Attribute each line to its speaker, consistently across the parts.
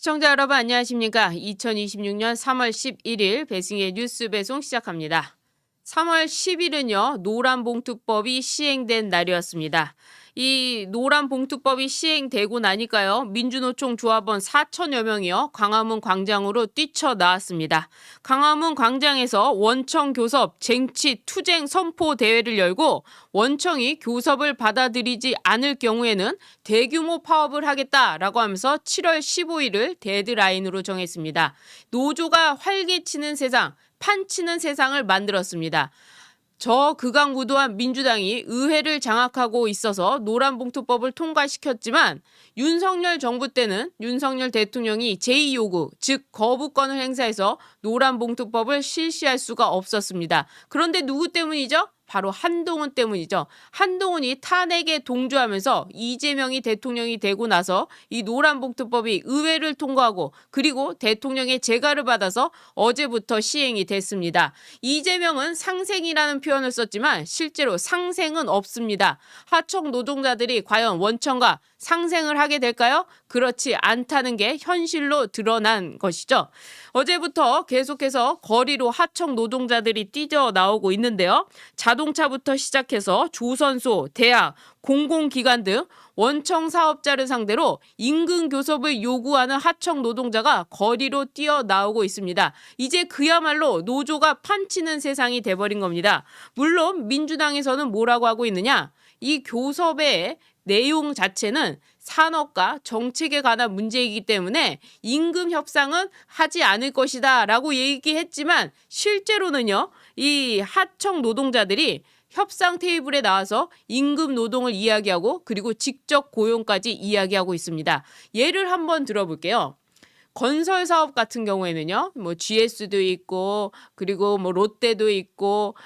Speaker 1: 시청자 여러분 안녕하십니까? 2026년 3월 11일 배승의 뉴스 배송 시작합니다. 3월 10일은요. 노란봉투법이 시행된 날이었습니다. 이 노란봉투법이 시행되고 나니까요. 민주노총 조합원 4천여 명이요. 광화문 광장으로 뛰쳐나왔습니다. 광화문 광장에서 원청 교섭 쟁취 투쟁 선포 대회를 열고 원청이 교섭을 받아들이지 않을 경우에는 대규모 파업을 하겠다라고 하면서 7월 15일을 데드라인으로 정했습니다. 노조가 활개치는 세상, 판치는 세상을 만들었습니다. 극악무도한 민주당이 의회를 장악하고 있어서 노란봉투법을 통과시켰지만 윤석열 정부 때는 윤석열 대통령이 제2요구, 즉 거부권을 행사해서 노란봉투법을 실시할 수가 없었습니다. 그런데 누구 때문이죠? 바로 한동훈 때문이죠. 한동훈이 탄핵에 동조하면서 이재명이 대통령이 되고 나서 이 노란봉투법이 의회를 통과하고 그리고 대통령의 재가를 받아서 어제부터 시행이 됐습니다. 이재명은 상생이라는 표현을 썼지만 실제로 상생은 없습니다. 하청 노동자들이 과연 원청과 상생을 하게 될까요? 그렇지 않다는 게 현실로 드러난 것이죠. 어제부터 계속해서 거리로 하청 노동자들이 뛰어나오고 있는데요. 자동차부터 시작해서 조선소, 대학, 공공기관 등 원청 사업자를 상대로 임금 교섭을 요구하는 하청 노동자가 거리로 뛰어나오고 있습니다. 이제 그야말로 노조가 판치는 세상이 돼버린 겁니다. 물론 민주당에서는 뭐라고 하고 있느냐? 이 교섭의 내용 자체는 산업과 정책에 관한 문제이기 때문에 임금 협상은 하지 않을 것이다 라고 얘기했지만 실제로는요. 이 하청 노동자들이 협상 테이블에 나와서 임금 노동을 이야기하고 그리고 직접 고용까지 이야기하고 있습니다. 예를 한번 들어볼게요. 건설 사업 같은 경우에는요, GS도 있고, 그리고 롯데도 있고,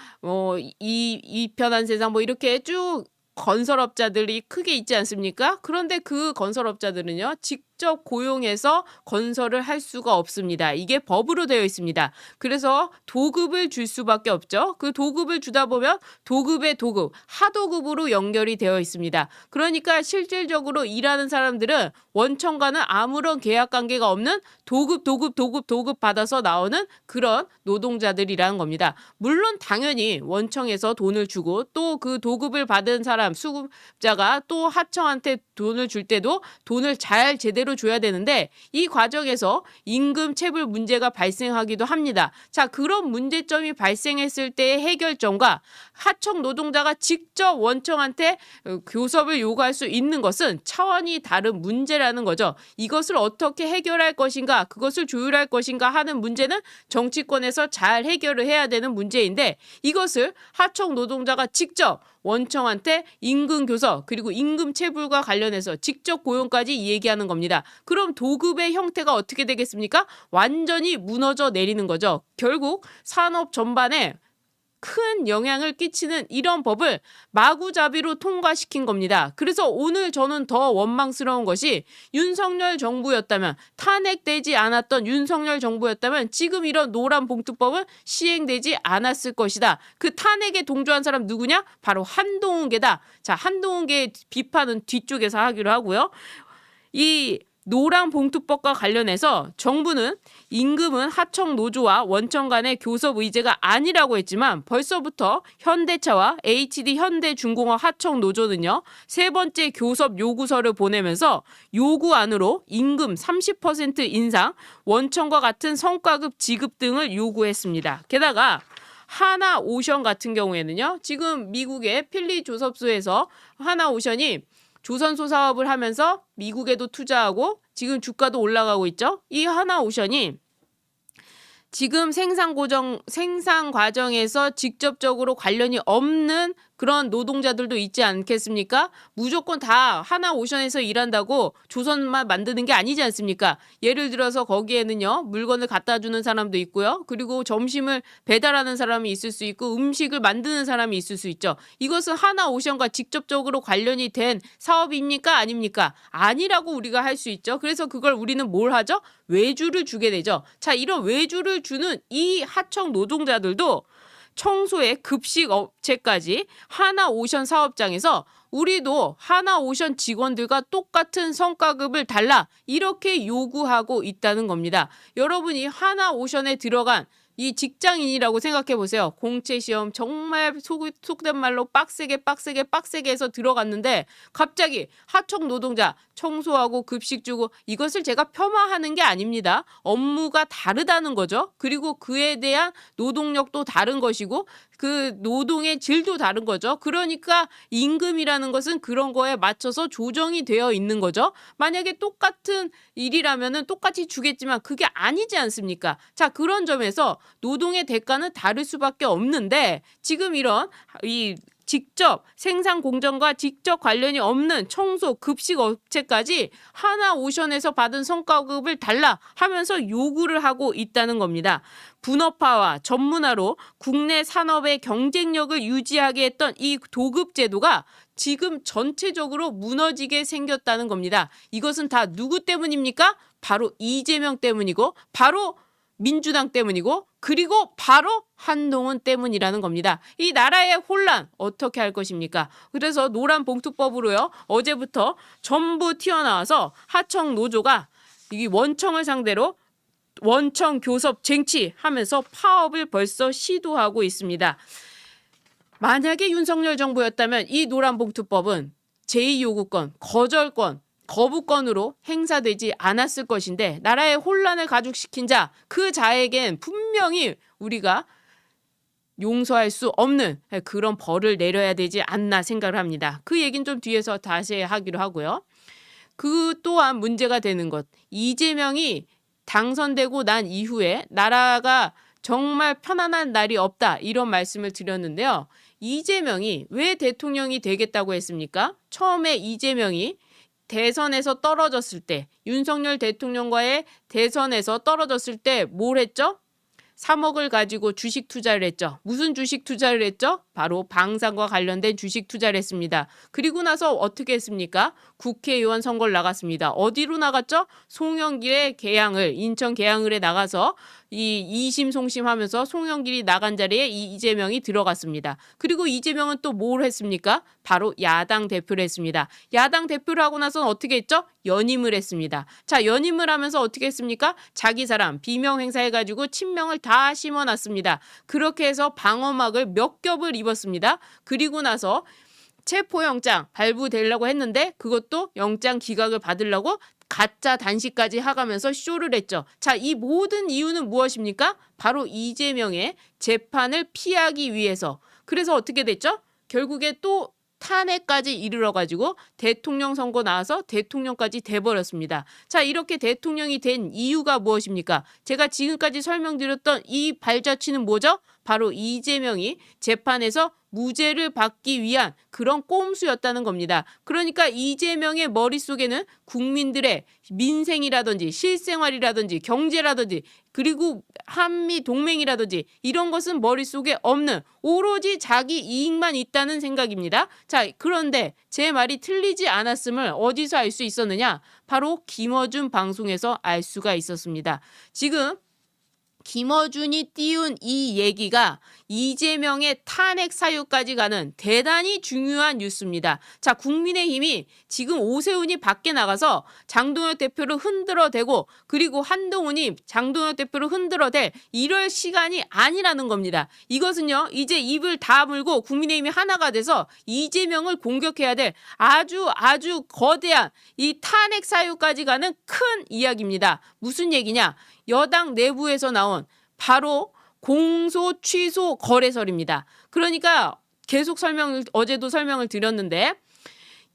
Speaker 1: 이 편한 세상 이렇게 쭉 건설업자들이 크게 있지 않습니까? 그런데 그 건설업자들은요, 직접 고용해서 건설을 할 수가 없습니다. 이게 법으로 되어 있습니다. 그래서 도급을 줄 수밖에 없죠. 그 도급을 주다 보면 도급의 도급, 하도급으로 연결이 되어 있습니다. 그러니까 실질적으로 일하는 사람들은 원청과는 아무런 계약 관계가 없는 도급 받아서 나오는 그런 노동자들이라는 겁니다. 물론 당연히 원청에서 돈을 주고 또 그 도급을 받은 사람 수급자가 또 하청한테 돈을 줄 때도 돈을 잘 제대로 줘야 되는데 이 과정에서 임금 체불 문제가 발생하기도 합니다. 자, 그런 문제점이 발생했을 때의 해결점과 하청 노동자가 직접 원청한테 교섭을 요구할 수 있는 것은 차원이 다른 문제라는 거죠. 이것을 어떻게 해결할 것인가, 그것을 조율할 것인가 하는 문제는 정치권에서 잘 해결을 해야 되는 문제인데 이것을 하청 노동자가 직접 원청한테 임금 교섭 그리고 임금 체불과 관련해서 직접 고용까지 얘기하는 겁니다. 그럼 도급의 형태가 어떻게 되겠습니까? 완전히 무너져 내리는 거죠. 결국 산업 전반에 큰 영향을 끼치는 이런 법을 마구잡이로 통과시킨 겁니다. 그래서 오늘 저는 더 원망스러운 것이 윤석열 정부였다면, 탄핵되지 않았던 윤석열 정부였다면 지금 이런 노란봉투법은 시행되지 않았을 것이다. 그 탄핵에 동조한 사람 누구냐? 바로 한동훈계다. 자, 한동훈계 비판은 뒤쪽에서 하기로 하고요. 이 노란봉투법과 관련해서 정부는 임금은 하청 노조와 원청 간의 교섭 의제가 아니라고 했지만 벌써부터 현대차와 HD 현대중공업 하청 노조는요. 세 번째 교섭 요구서를 보내면서 요구안으로 임금 30% 인상, 원청과 같은 성과급 지급 등을 요구했습니다. 게다가 하나오션 같은 경우에는요. 지금 미국의 필리 조섭소에서 하나오션이 조선소 사업을 하면서 미국에도 투자하고 지금 주가도 올라가고 있죠. 이 하나오션이 지금 생산 과정에서 직접적으로 관련이 없는 그런 노동자들도 있지 않겠습니까? 무조건 다 하나오션에서 일한다고 조선만 만드는 게 아니지 않습니까? 예를 들어서 거기에는요, 물건을 갖다 주는 사람도 있고요. 그리고 점심을 배달하는 사람이 있을 수 있고 음식을 만드는 사람이 있을 수 있죠. 이것은 하나오션과 직접적으로 관련이 된 사업입니까? 아닙니까? 아니라고 우리가 할 수 있죠. 그래서 그걸 우리는 뭘 하죠? 외주를 주게 되죠. 자, 이런 외주를 주는 이 하청 노동자들도 청소에 급식 업체까지 하나오션 사업장에서 우리도 하나오션 직원들과 똑같은 성과급을 달라 이렇게 요구하고 있다는 겁니다. 여러분이 하나오션에 들어간 이 직장인이라고 생각해 보세요. 공채 시험 정말 속된 말로 빡세게 해서 들어갔는데 갑자기 하청 노동자 청소하고 급식 주고, 이것을 제가 폄하하는 게 아닙니다. 업무가 다르다는 거죠. 그리고 그에 대한 노동력도 다른 것이고 그 노동의 질도 다른 거죠. 그러니까 임금이라는 것은 그런 거에 맞춰서 조정이 되어 있는 거죠. 만약에 똑같은 일이라면은 똑같이 주겠지만 그게 아니지 않습니까? 자, 그런 점에서 노동의 대가는 다를 수밖에 없는데 지금 이런 이 직접 생산 공정과 직접 관련이 없는 청소 급식 업체까지 하나오션에서 받은 성과급을 달라 하면서 요구를 하고 있다는 겁니다. 분업화와 전문화로 국내 산업의 경쟁력을 유지하게 했던 이 도급 제도가 지금 전체적으로 무너지게 생겼다는 겁니다. 이것은 다 누구 때문입니까? 바로 이재명 때문이고, 바로 민주당 때문이고, 그리고 바로 한동훈 때문이라는 겁니다. 이 나라의 혼란 어떻게 할 것입니까? 그래서 노란봉투법으로요, 어제부터 전부 튀어나와서 하청 노조가 이 원청을 상대로 원청 교섭 쟁취하면서 파업을 벌써 시도하고 있습니다. 만약에 윤석열 정부였다면 이 노란봉투법은 제2요구권, 거절권, 거부권으로 행사되지 않았을 것인데 나라의 혼란을 가중시킨 자, 그 자에겐 분명히 우리가 용서할 수 없는 그런 벌을 내려야 되지 않나 생각을 합니다. 그 얘기는 좀 뒤에서 다시 하기로 하고요. 그 또한 문제가 되는 것, 이재명이 당선되고 난 이후에 나라가 정말 편안한 날이 없다, 이런 말씀을 드렸는데요. 이재명이 왜 대통령이 되겠다고 했습니까? 처음에 이재명이 대선에서 떨어졌을 때, 윤석열 대통령과의 대선에서 떨어졌을 때 뭘 했죠? 3억을 가지고 주식 투자를 했죠. 무슨 주식 투자를 했죠? 바로 방산과 관련된 주식 투자를 했습니다. 그리고 나서 어떻게 했습니까? 국회의원 선거를 나갔습니다. 어디로 나갔죠? 송영길의 계양을, 인천 계양을에 나가서 이 2심 송심하면서 송영길이 나간 자리에 이재명이 들어갔습니다. 그리고 이재명은 또 뭘 했습니까? 바로 야당 대표를 했습니다. 야당 대표를 하고 나서는 어떻게 했죠? 연임을 했습니다. 자, 연임을 하면서 어떻게 했습니까? 자기 사람 비명 행사해가지고 친명을 다 심어놨습니다. 그렇게 해서 방어막을 몇 겹을 입었습니다. 그리고 나서 체포영장 발부되려고 했는데 그것도 영장 기각을 받으려고 가짜 단식까지 하가면서 쇼를 했죠. 자, 이 모든 이유는 무엇입니까? 바로 이재명의 재판을 피하기 위해서. 그래서 어떻게 됐죠? 결국에 또 탄핵까지 이르러가지고 대통령 선거 나와서 대통령까지 돼버렸습니다. 자, 이렇게 대통령이 된 이유가 무엇입니까? 제가 지금까지 설명드렸던 이 발자취는 뭐죠? 바로 이재명이 재판에서 무죄를 받기 위한 그런 꼼수였다는 겁니다. 그러니까 이재명의 머릿속에는 국민들의 민생이라든지 실생활이라든지 경제라든지 그리고 한미 동맹이라든지 이런 것은 머릿속에 없는, 오로지 자기 이익만 있다는 생각입니다. 자, 그런데 제 말이 틀리지 않았음을 어디서 알 수 있었느냐? 바로 김어준 방송에서 알 수가 있었습니다. 지금 김어준이 띄운 이 얘기가 이재명의 탄핵 사유까지 가는 대단히 중요한 뉴스입니다. 자, 국민의힘이 지금 오세훈이 밖에 나가서 장동혁 대표를 흔들어대고 그리고 한동훈이 장동혁 대표를 흔들어댈 이럴 시간이 아니라는 겁니다. 이것은요, 이제 입을 다물고 국민의힘이 하나가 돼서 이재명을 공격해야 될 아주 거대한 이 탄핵 사유까지 가는 큰 이야기입니다. 무슨 얘기냐? 여당 내부에서 나온 바로 공소 취소 거래설입니다. 그러니까 계속 어제도 설명을 드렸는데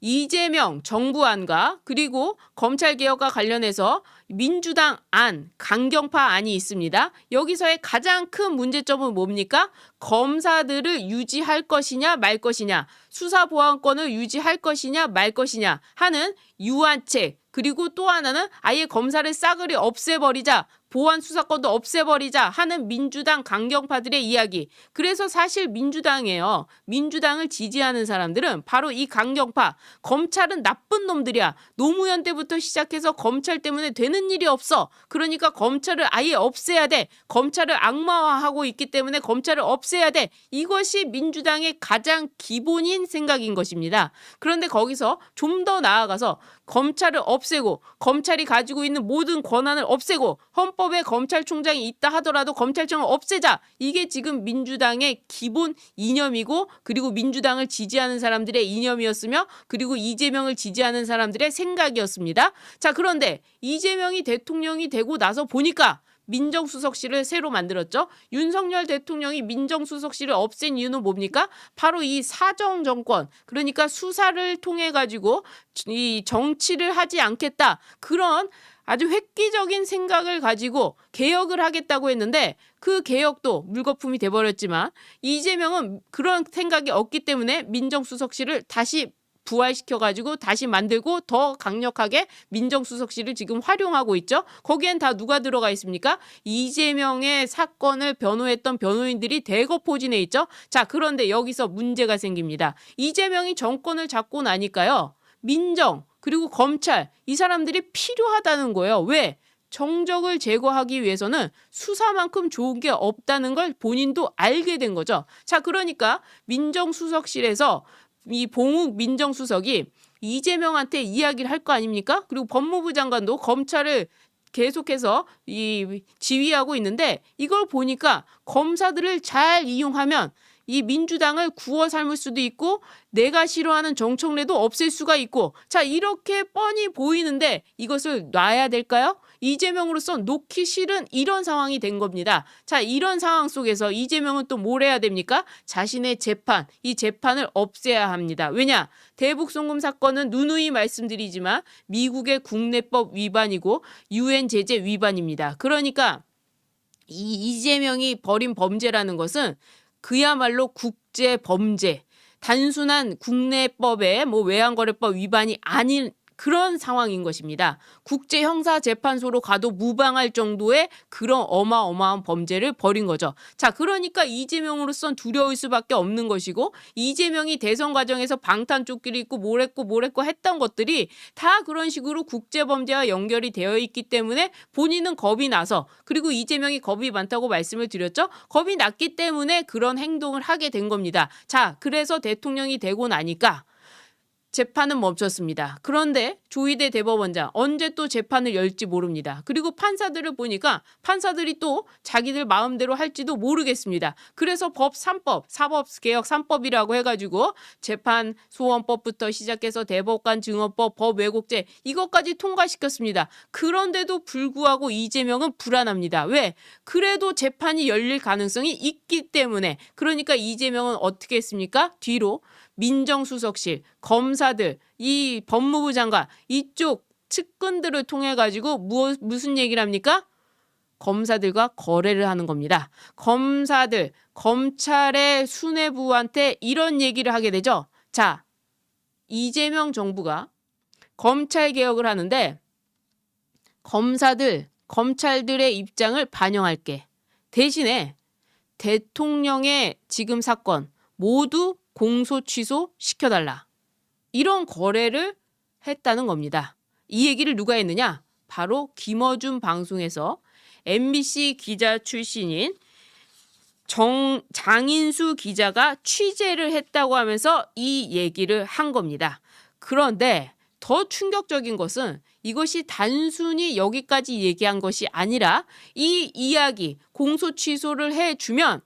Speaker 1: 이재명 정부안과 그리고 검찰개혁과 관련해서 민주당 안, 강경파 안이 있습니다. 여기서의 가장 큰 문제점은 뭡니까? 검사들을 유지할 것이냐 말 것이냐, 수사보안권을 유지할 것이냐 말 것이냐 하는 유한책, 그리고 또 하나는 아예 검사를 싸그리 없애버리자, 보안 수사권도 없애버리자 하는 민주당 강경파들의 이야기. 그래서 사실 민주당이에요. 민주당을 지지하는 사람들은 바로 이 강경파, 검찰은 나쁜 놈들이야. 노무현 때부터 시작해서 검찰 때문에 되는 일이 없어. 그러니까 검찰을 아예 없애야 돼. 검찰을 악마화하고 있기 때문에 검찰을 없애야 돼. 이것이 민주당의 가장 기본인 생각인 것입니다. 그런데 거기서 좀 더 나아가서 검찰을 없애고 검찰이 가지고 있는 모든 권한을 없애고 헌법에 검찰총장이 있다 하더라도 검찰청을 없애자. 이게 지금 민주당의 기본 이념이고 그리고 민주당을 지지하는 사람들의 이념이었으며 그리고 이재명을 지지하는 사람들의 생각이었습니다. 자, 그런데 이재명이 대통령이 되고 나서 보니까 민정수석실을 새로 만들었죠. 윤석열 대통령이 민정수석실을 없앤 이유는 뭡니까? 바로 이 사정정권, 그러니까 수사를 통해 가지고 이 정치를 하지 않겠다. 그런 아주 획기적인 생각을 가지고 개혁을 하겠다고 했는데 그 개혁도 물거품이 돼버렸지만 이재명은 그런 생각이 없기 때문에 민정수석실을 다시 부활시켜가지고 다시 만들고 더 강력하게 민정수석실을 지금 활용하고 있죠. 거기엔 다 누가 들어가 있습니까? 이재명의 사건을 변호했던 변호인들이 대거 포진해 있죠. 자, 그런데 여기서 문제가 생깁니다. 이재명이 정권을 잡고 나니까요. 민정 그리고 검찰 이 사람들이 필요하다는 거예요. 왜? 정적을 제거하기 위해서는 수사만큼 좋은 게 없다는 걸 본인도 알게 된 거죠. 자, 그러니까 민정수석실에서 이 봉욱 민정수석이 이재명한테 이야기를 할 거 아닙니까? 그리고 법무부 장관도 검찰을 계속해서 지휘하고 있는데 이걸 보니까 검사들을 잘 이용하면 이 민주당을 구워 삶을 수도 있고 내가 싫어하는 정청래도 없앨 수가 있고 자 이렇게 뻔히 보이는데 이것을 놔야 될까요? 이재명으로서 놓기 싫은 이런 상황이 된 겁니다. 자 이런 상황 속에서 이재명은 또 뭘 해야 됩니까? 자신의 재판, 이 재판을 없애야 합니다. 왜냐? 대북송금 사건은 누누이 말씀드리지만 미국의 국내법 위반이고 유엔 제재 위반입니다. 그러니까 이 이재명이 벌인 범죄라는 것은 그야말로 국제 범죄, 단순한 국내법의 외환거래법 위반이 아닌 그런 상황인 것입니다. 국제형사재판소로 가도 무방할 정도의 그런 어마어마한 범죄를 벌인 거죠. 자, 그러니까 이재명으로선 두려울 수밖에 없는 것이고 이재명이 대선 과정에서 방탄조끼를 입고 뭘 했고 했던 것들이 다 그런 식으로 국제범죄와 연결이 되어 있기 때문에 본인은 겁이 나서 그리고 이재명이 겁이 많다고 말씀을 드렸죠. 겁이 났기 때문에 그런 행동을 하게 된 겁니다. 자, 그래서 대통령이 되고 나니까 재판은 멈췄습니다. 그런데 조희대 대법원장 언제 또 재판을 열지 모릅니다. 그리고 판사들을 보니까 판사들이 또 자기들 마음대로 할지도 모르겠습니다. 그래서 법 3법, 사법개혁 3법이라고 해가지고 재판소원법부터 시작해서 대법관 증언법, 법왜곡죄 이것까지 통과시켰습니다. 그런데도 불구하고 이재명은 불안합니다. 왜? 그래도 재판이 열릴 가능성이 있기 때문에. 그러니까 이재명은 어떻게 했습니까? 뒤로 민정수석실, 검사들, 이 법무부 장관 이쪽 측근들을 통해 가지고 무슨 얘기를 합니까? 검사들과 거래를 하는 겁니다. 검사들, 검찰의 수뇌부한테 이런 얘기를 하게 되죠. 자, 이재명 정부가 검찰 개혁을 하는데 검찰들의 입장을 반영할게. 대신에 대통령의 지금 사건 모두 공소 취소 시켜달라. 이런 거래를 했다는 겁니다. 이 얘기를 누가 했느냐? 바로 김어준 방송에서 MBC 기자 출신인 장인수 기자가 취재를 했다고 하면서 이 얘기를 한 겁니다. 그런데 더 충격적인 것은 이것이 단순히 여기까지 얘기한 것이 아니라 이 이야기 공소 취소를 해주면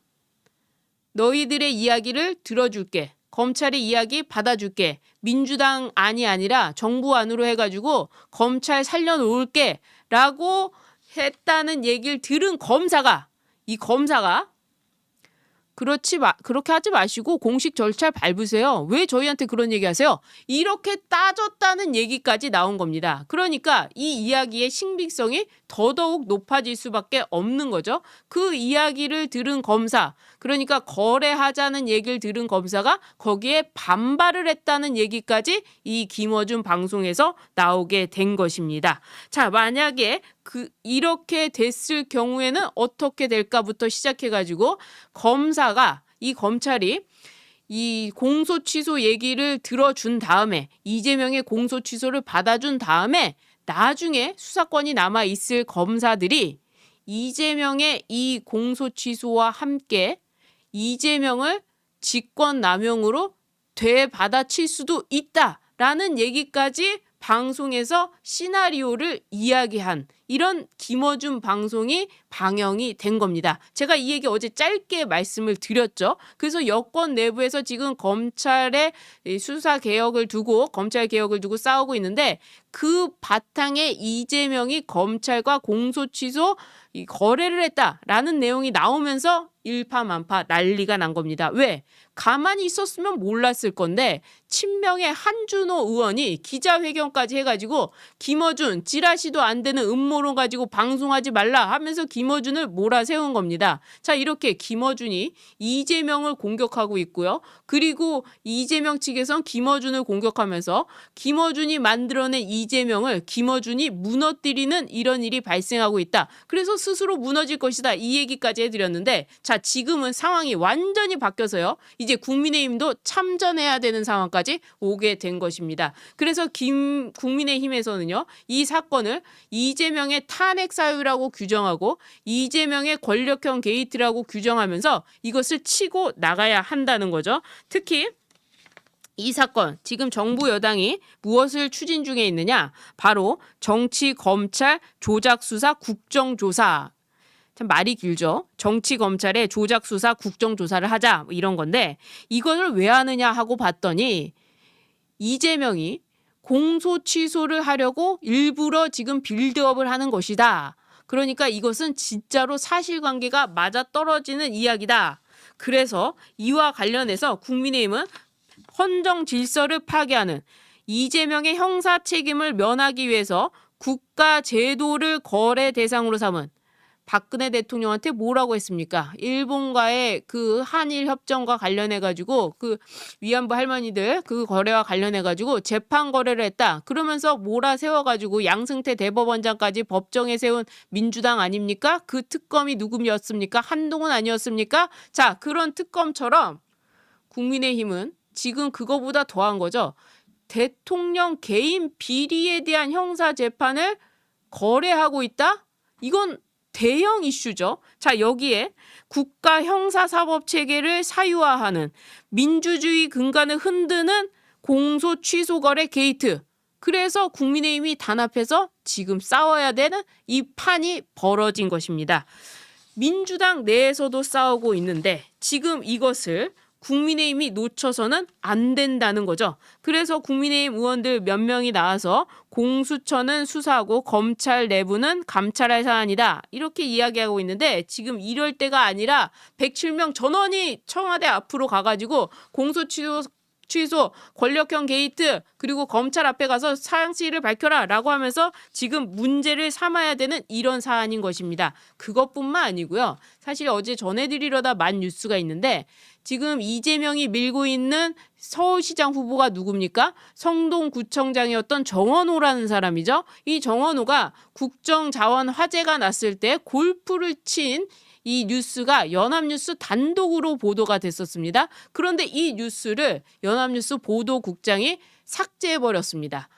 Speaker 1: 너희들의 이야기를 들어줄게. 검찰의 이야기 받아줄게. 민주당 안이 아니라 정부 안으로 해가지고 검찰 살려놓을게 라고 했다는 얘기를 들은 이 검사가 그렇게 하지 마시고 공식 절차를 밟으세요. 왜 저희한테 그런 얘기 하세요? 이렇게 따졌다는 얘기까지 나온 겁니다. 그러니까 이 이야기의 신빙성이 더더욱 높아질 수밖에 없는 거죠. 그 이야기를 들은 검사, 그러니까 거래하자는 얘기를 들은 검사가 거기에 반발을 했다는 얘기까지 이 김어준 방송에서 나오게 된 것입니다. 자, 만약에 이렇게 됐을 경우에는 어떻게 될까부터 시작해가지고 이 검찰이 이 공소 취소 얘기를 들어준 다음에 이재명의 공소 취소를 받아준 다음에 나중에 수사권이 남아 있을 검사들이 이재명의 이 공소 취소와 함께 이재명을 직권남용으로 되받아칠 수도 있다라는 얘기까지 방송에서 시나리오를 이야기한 이런 김어준 방송이 방영이 된 겁니다. 제가 이 얘기 어제 짧게 말씀을 드렸죠. 그래서 여권 내부에서 지금 검찰의 수사 개혁을 두고 검찰 개혁을 두고 싸우고 있는데 그 바탕에 이재명이 검찰과 공소취소 거래를 했다라는 내용이 나오면서 일파만파 난리가 난 겁니다. 왜? 가만히 있었으면 몰랐을 건데 친명의 한준호 의원이 기자회견까지 해가지고 김어준 찌라시도 안 되는 음모론 가지고 방송하지 말라 하면서 김어준을 몰아세운 겁니다. 자, 이렇게 김어준이 이재명을 공격하고 있고요. 그리고 이재명 측에선 김어준을 공격하면서 김어준이 만들어낸 이재명을 김어준이 무너뜨리는 이런 일이 발생하고 있다. 그래서 스스로 무너질 것이다. 이 얘기까지 해드렸는데 자, 지금은 상황이 완전히 바뀌어서요. 이제 국민의힘도 참전해야 되는 상황까지 오게 된 것입니다. 그래서 국민의힘에서는요. 이 사건을 이재명의 탄핵 사유라고 규정하고 이재명의 권력형 게이트라고 규정하면서 이것을 치고 나가야 한다는 거죠. 특히 이 사건 지금 정부 여당이 무엇을 추진 중에 있느냐? 바로 정치 검찰 조작 수사 국정조사. 참 말이 길죠. 정치 검찰의 조작 수사 국정조사를 하자 뭐 이런 건데 이거를 왜 하느냐 하고 봤더니 이재명이 공소 취소를 하려고 일부러 지금 빌드업을 하는 것이다. 그러니까 이것은 진짜로 사실관계가 맞아떨어지는 이야기다. 그래서 이와 관련해서 국민의힘은 헌정 질서를 파괴하는 이재명의 형사 책임을 면하기 위해서 국가 제도를 거래 대상으로 삼은 박근혜 대통령한테 뭐라고 했습니까? 일본과의 그 한일 협정과 관련해 가지고 그 위안부 할머니들 그 거래와 관련해 가지고 재판 거래를 했다. 그러면서 몰아세워 가지고 양승태 대법원장까지 법정에 세운 민주당 아닙니까? 그 특검이 누구였습니까? 한동훈 아니었습니까? 자, 그런 특검처럼 국민의힘은 지금 그거보다 더한 거죠. 대통령 개인 비리에 대한 형사 재판을 거래하고 있다? 이건 대형 이슈죠. 자, 여기에 국가 형사사법 체계를 사유화하는 민주주의 근간을 흔드는 공소 취소 거래 게이트. 그래서 국민의힘이 단합해서 지금 싸워야 되는 이 판이 벌어진 것입니다. 민주당 내에서도 싸우고 있는데 지금 이것을 국민의힘이 놓쳐서는 안 된다는 거죠. 그래서 국민의힘 의원들 몇 명이 나와서 공수처는 수사하고 검찰 내부는 감찰할 사안이다. 이렇게 이야기하고 있는데 지금 이럴 때가 아니라 107명 전원이 청와대 앞으로 가가지고 취소, 권력형 게이트, 그리고 검찰 앞에 가서 사실을 밝혀라 라고 하면서 지금 문제를 삼아야 되는 이런 사안인 것입니다. 그것뿐만 아니고요. 사실 어제 전해드리려다 만 뉴스가 있는데 지금 이재명이 밀고 있는 서울시장 후보가 누굽니까? 성동구청장이었던 정원호라는 사람이죠. 이 정원호가 국정자원 화재가 났을 때 골프를 친 이 뉴스가 연합뉴스 단독으로 보도가 됐었습니다. 그런데 이 뉴스를 연합뉴스 보도국장이 삭제해버렸습니다.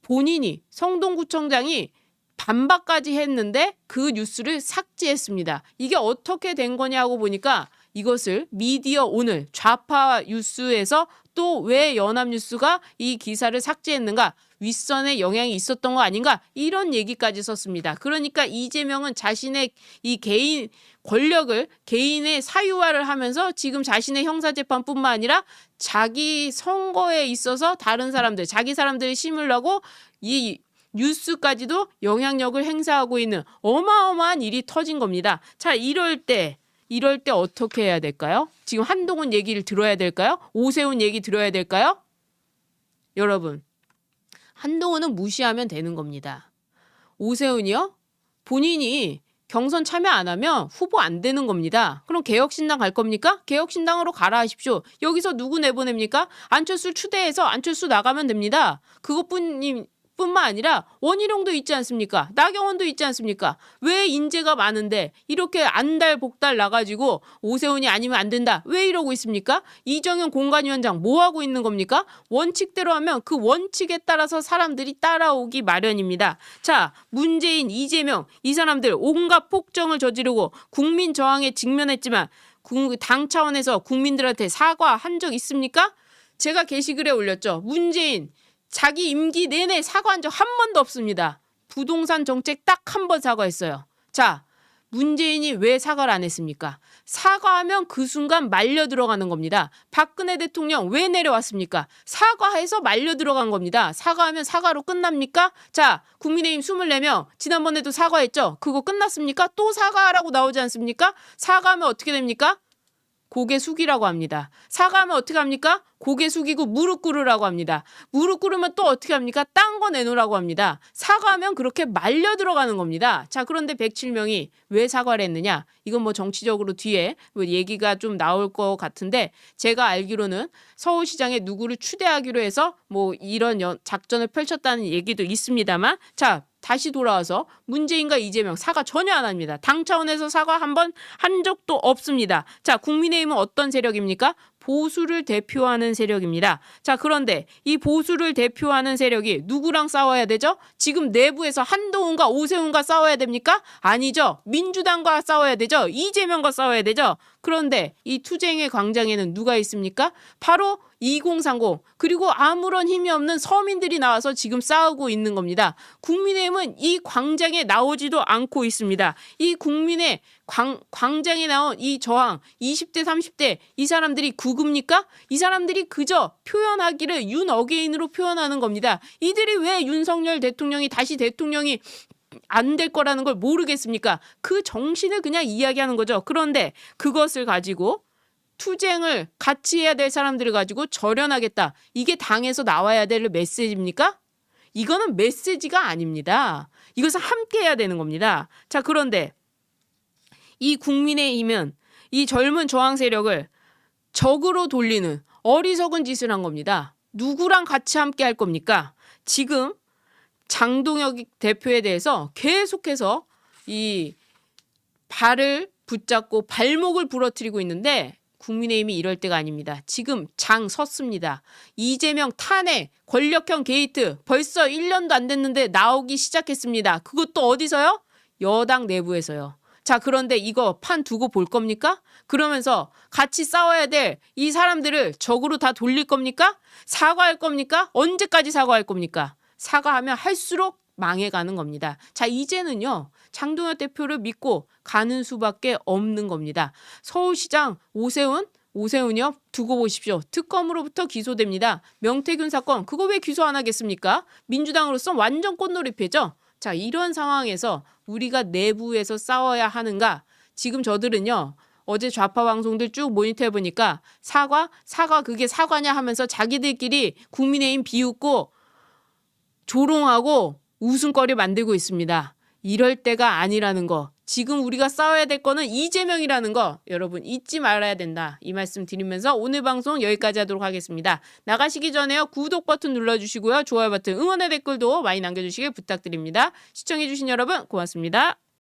Speaker 1: 본인이 성동구청장이 반박까지 했는데 그 뉴스를 삭제했습니다. 이게 어떻게 된 거냐고 보니까 이것을 미디어 오늘 좌파 뉴스에서 또 왜 연합뉴스가 이 기사를 삭제했는가? 윗선에 영향이 있었던 거 아닌가? 이런 얘기까지 썼습니다. 그러니까 이재명은 자신의 이 개인 권력을 개인의 사유화를 하면서 지금 자신의 형사재판뿐만 아니라 자기 선거에 있어서 다른 사람들, 자기 사람들을 심으려고 이 뉴스까지도 영향력을 행사하고 있는 어마어마한 일이 터진 겁니다. 자, 이럴 때 어떻게 해야 될까요? 지금 한동훈 얘기를 들어야 될까요? 오세훈 얘기 들어야 될까요? 여러분, 한동훈은 무시하면 되는 겁니다. 오세훈이요? 본인이 경선 참여 안 하면 후보 안 되는 겁니다. 그럼 개혁신당 갈 겁니까? 개혁신당으로 가라 하십시오. 여기서 누구 내보냅니까? 안철수 추대해서 안철수 나가면 됩니다. 뿐만 아니라 원희룡도 있지 않습니까? 나경원도 있지 않습니까? 왜 인재가 많은데 이렇게 안달복달 나가지고 오세훈이 아니면 안 된다. 왜 이러고 있습니까? 이정현 공관위원장 뭐 하고 있는 겁니까? 원칙대로 하면 그 원칙에 따라서 사람들이 따라오기 마련입니다. 자, 문재인, 이재명 이 사람들 온갖 폭정을 저지르고 국민 저항에 직면했지만 당 차원에서 국민들한테 사과한 적 있습니까? 제가 게시글에 올렸죠. 문재인 자기 임기 내내 사과한 적 한 번도 없습니다. 부동산 정책 딱 한 번 사과했어요. 자, 문재인이 왜 사과를 안 했습니까? 사과하면 그 순간 말려 들어가는 겁니다. 박근혜 대통령 왜 내려왔습니까? 사과해서 말려 들어간 겁니다. 사과하면 사과로 끝납니까? 자, 국민의힘 24명 지난번에도 사과했죠? 그거 끝났습니까? 또 사과하라고 나오지 않습니까? 사과하면 어떻게 됩니까? 고개 숙이라고 합니다. 사과하면 어떻게 합니까? 고개 숙이고 무릎 꿇으라고 합니다. 무릎 꿇으면 또 어떻게 합니까? 딴 거 내놓으라고 합니다. 사과하면 그렇게 말려 들어가는 겁니다. 자, 그런데 107명이 왜 사과를 했느냐? 이건 뭐 정치적으로 뒤에 뭐 얘기가 좀 나올 것 같은데 제가 알기로는 서울시장에 누구를 추대하기로 해서 뭐 이런 작전을 펼쳤다는 얘기도 있습니다만 자, 다시 돌아와서 문재인과 이재명 사과 전혀 안 합니다. 당 차원에서 사과 한 번 한 적도 없습니다. 자, 국민의힘은 어떤 세력입니까? 보수를 대표하는 세력입니다. 자, 그런데 이 보수를 대표하는 세력이 누구랑 싸워야 되죠? 지금 내부에서 한동훈과 오세훈과 싸워야 됩니까? 아니죠. 민주당과 싸워야 되죠. 이재명과 싸워야 되죠. 그런데 이 투쟁의 광장에는 누가 있습니까? 바로 2030 그리고 아무런 힘이 없는 서민들이 나와서 지금 싸우고 있는 겁니다. 국민의힘은 이 광장에 나오지도 않고 있습니다. 이 국민의 광장에 나온 이 저항 20대 30대 이 사람들이 구급니까? 이 사람들이 그저 표현하기를 윤어게인으로 표현하는 겁니다. 이들이 왜 윤석열 대통령이 다시 대통령이 안 될 거라는 걸 모르겠습니까? 그 정신을 그냥 이야기하는 거죠. 그런데 그것을 가지고 투쟁을 같이 해야 될 사람들을 가지고 절연하겠다. 이게 당에서 나와야 될 메시지입니까? 이거는 메시지가 아닙니다. 이것은 함께 해야 되는 겁니다. 자, 그런데 이 국민의힘은 이 젊은 저항 세력을 적으로 돌리는 어리석은 짓을 한 겁니다. 누구랑 같이 함께 할 겁니까? 지금 장동혁 대표에 대해서 계속해서 이 발을 붙잡고 발목을 부러뜨리고 있는데 국민의힘이 이럴 때가 아닙니다. 지금 장 섰습니다. 이재명 탄핵, 권력형 게이트 벌써 1년도 안 됐는데 나오기 시작했습니다. 그것도 어디서요? 여당 내부에서요. 자, 그런데 이거 판 두고 볼 겁니까? 그러면서 같이 싸워야 될 이 사람들을 적으로 다 돌릴 겁니까? 사과할 겁니까? 언제까지 사과할 겁니까? 사과하면 할수록 망해가는 겁니다. 자, 이제는요. 장동혁 대표를 믿고 가는 수밖에 없는 겁니다. 서울시장 오세훈이요? 두고 보십시오. 특검으로부터 기소됩니다. 명태균 사건 그거 왜 기소 안 하겠습니까? 민주당으로서 완전 꽃놀이패죠. 자, 이런 상황에서 우리가 내부에서 싸워야 하는가? 지금 저들은요. 어제 좌파 방송들 쭉 모니터해 보니까 사과 그게 사과냐 하면서 자기들끼리 국민의힘 비웃고 조롱하고 웃음거리 만들고 있습니다. 이럴 때가 아니라는 거. 지금 우리가 싸워야 될 거는 이재명이라는 거 여러분 잊지 말아야 된다. 이 말씀 드리면서 오늘 방송 여기까지 하도록 하겠습니다. 나가시기 전에요. 구독 버튼 눌러주시고요. 좋아요 버튼 응원의 댓글도 많이 남겨주시길 부탁드립니다. 시청해주신 여러분 고맙습니다.